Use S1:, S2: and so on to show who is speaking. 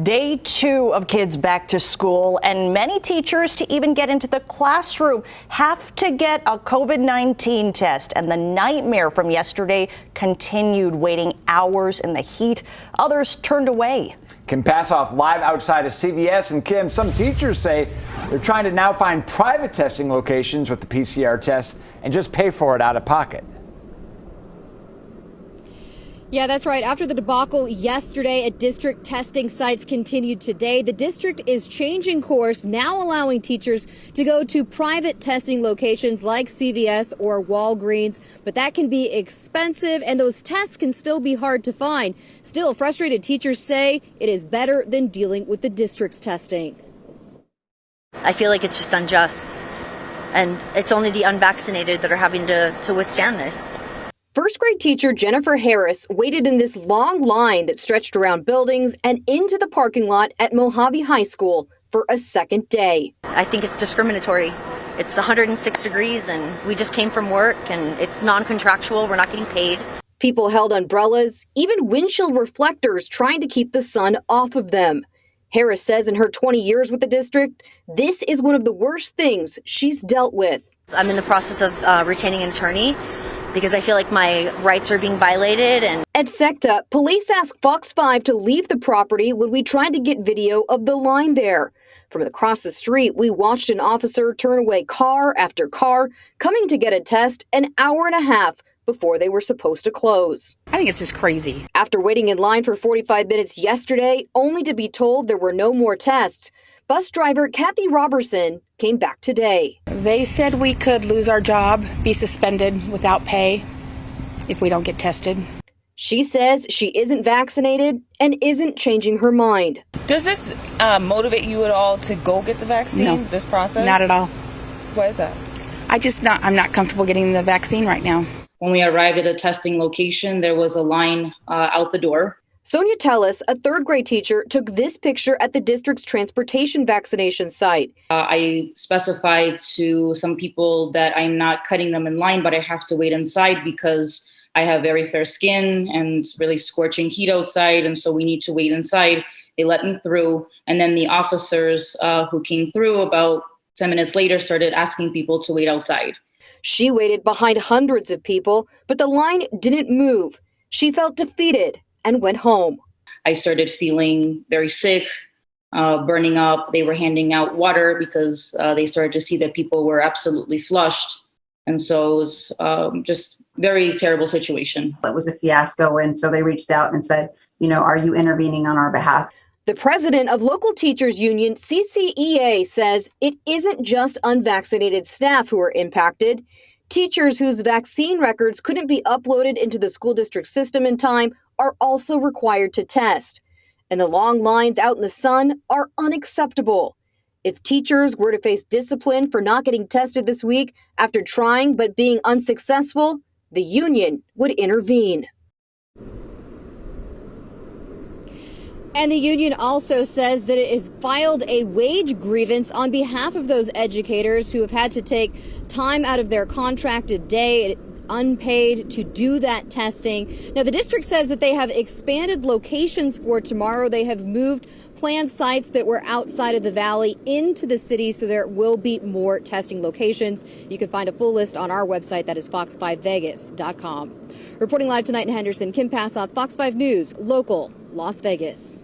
S1: Day 2 of kids back to school, and many teachers to even get into the classroom have to get a COVID-19 test. And the nightmare from yesterday continued, waiting hours in the heat. Others turned away.
S2: Kim Passoff live outside of CVS. And Kim, some teachers say they're trying to now find private testing locations with the PCR test and just pay for it out of pocket.
S3: Yeah, that's right. After the debacle yesterday at district testing sites continued today, the district is changing course, now allowing teachers to go to private testing locations like CVS or Walgreens. But that can be expensive, and those tests can still be hard to find. Still, frustrated teachers say it is better than dealing with the district's testing.
S4: I feel like it's just unjust, and it's only the unvaccinated that are having to withstand this.
S3: First grade teacher Jennifer Harris waited in this long line that stretched around buildings and into the parking lot at Mojave High School for a second day.
S4: I think it's discriminatory. It's 106 degrees and we just came from work and it's non-contractual. We're not getting paid.
S3: People held umbrellas, even windshield reflectors trying to keep the sun off of them. Harris says in her 20 years with the district, this is one of the worst things she's dealt with.
S4: I'm in the process of retaining an attorney, because I feel like my rights are being violated. And
S3: at SECTA, police asked Fox 5 to leave the property when we tried to get video of the line there. From across the street, we watched an officer turn away car after car, coming to get a test an hour and a half before they were supposed to close.
S5: I think it's just crazy.
S3: After waiting in line for 45 minutes yesterday, only to be told there were no more tests, bus driver Kathy Robertson came back today.
S5: They said we could lose our job, be suspended without pay if we don't get tested.
S3: She says she isn't vaccinated and isn't changing her mind.
S6: Does this motivate you at all to go get the vaccine,
S5: No,
S6: this process?
S5: Not at all.
S6: Why is that?
S5: I'm not comfortable getting the vaccine right now.
S7: When we arrived at a testing location, there was a line out the door.
S3: Sonia Tellis, a third grade teacher, took this picture at the district's transportation vaccination site.
S7: I specified to some people that I'm not cutting them in line, but I have to wait inside because I have very fair skin and it's really scorching heat outside. And so we need to wait inside. They let me through. And then the officers who came through about 10 minutes later started asking people to wait outside.
S3: She waited behind hundreds of people, but the line didn't move. She felt defeated and went home.
S7: I started feeling very sick, burning up. They were handing out water because they started to see that people were absolutely flushed. And so it was just very terrible situation.
S8: It was a fiasco. And so they reached out and said, are you intervening on our behalf?
S3: The president of local teachers union, CCEA, says it isn't just unvaccinated staff who are impacted. Teachers whose vaccine records couldn't be uploaded into the school district system in time are also required to test. And the long lines out in the sun are unacceptable. If teachers were to face discipline for not getting tested this week after trying but being unsuccessful, the union would intervene. And the union also says that it has filed a wage grievance on behalf of those educators who have had to take time out of their contracted day, unpaid, to do that testing. Now, the district says that they have expanded locations for tomorrow. They have moved planned sites that were outside of the valley into the city, so there will be more testing locations. You can find a full list on our website, that is fox5vegas.com. Reporting live tonight in Henderson, Kim Passoff, Fox 5 News, local, Las Vegas.